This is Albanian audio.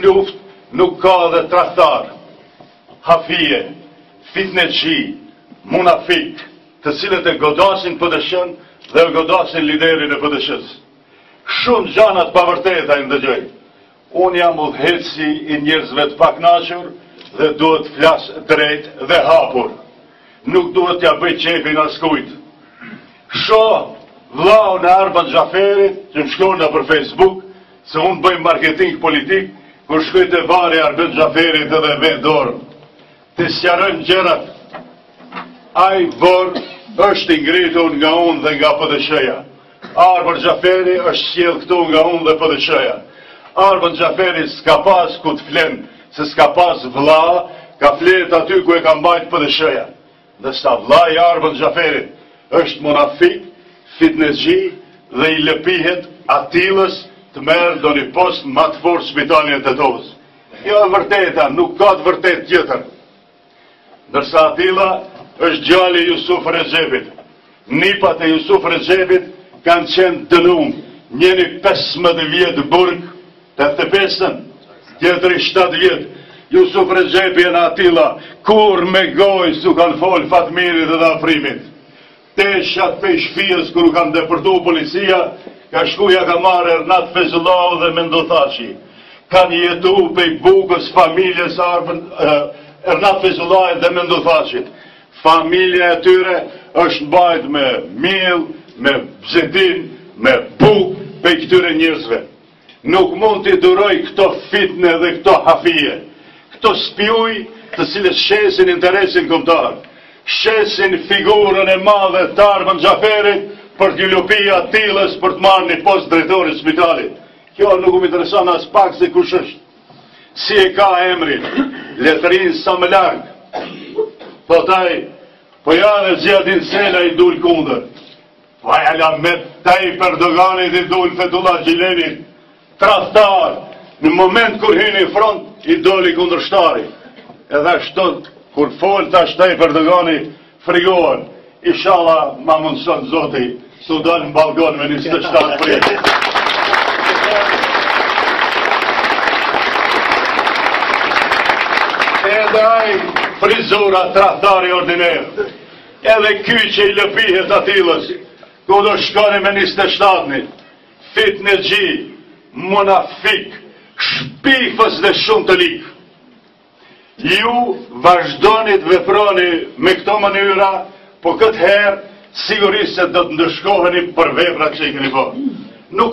luft nuk ka dhe traktar, hafije, fitneqi, munafik, të cilët e godasin PDSH-n dhe e godasin liderin e PDSH-s. Shumë gjanat pa vërteta i ndëgjoj. Unë jam udhëheci i njerëzve të paknaqur dhe duhet flas drejt dhe hapur. Nuk duhet t'ja bëj qepin askujt. Shoh vllau në Arban Xhaferit që më shkon në për Facebook se unë bëj marketing politik, kur shkoj te vari Arban Xhaferit edhe me dorë. Të sqarojmë gjërat. Ai vor është i ngritur nga unë dhe nga PDSH-ja. Arban Xhaferi është sjell këtu nga unë dhe PDSH-ja. Arban Xhaferi s'ka pas ku të flen, se s'ka pas vlla, ka flet aty ku e ka mbajt PDSH-ja. Dhe sa vlla i Arban Xhaferit është munafik, fitnesgji dhe i lëpihet Atillës të merë do një post më të fortë spitalin e Tetovës. Jo e vërteta, nuk ka të vërtet tjetër. Ndërsa Atilla është djali i Jusuf Rexhepit. Nipat e Jusuf Rexhepit kanë qenë dënum. Njëri 15 vjetë burg, 85-ën, tjetëri 7 vjetë. Jusuf Rexhepi e në Atilla, kur me gojë su kanë folë Fatmirit dhe Afrimit. Teshat pe shfijës kër u kanë depërtu policia, ka shkuja ka marrë Ernat Fezullahu dhe Mendothashi. Kanë jetu pe bukës familjes Ernat Fezullahu dhe Mendothashit. Familja e tyre është mbajt me miell, me bzedin, me bukë pe këtyre njerëzve. Nuk mund t'i duroj këto fitne dhe këto hafije. Këto spjuj të cilët shesin interesin kombëtar. Shesin figurën e madhe të Arban Xhaferit për t'ju lupi Atillës për të marrë një post drejtori të spitalit. Kjo nuk më intereson as pak se kush është. Si e ka emrin, letrin sa më larg. Po taj, po ja dhe Zjadin Sela i dul kundër. Po jala me taj Erdoganit i dul Fethullah Gjilenit. Tradhtar, në moment kur hyni front, i doli kundërshtari. Edhe ashtot, kur fol të ashtaj Erdogani, frigohen. Inshallah, ma mundëson zoti, su dalë në balgon me 27 pritë. Edhe aj frizura tradhtari ordiner. Edhe ky që i lëpihet Atillës, ku do shkoni me 27-nit. Fitnesgji, munafik, shpifës dhe shumë të likë. Ju vazhdonit veproni me këto mënyra, po këtë herë sigurisht se do të ndëshkoheni për veprat që i keni bërë. Nuk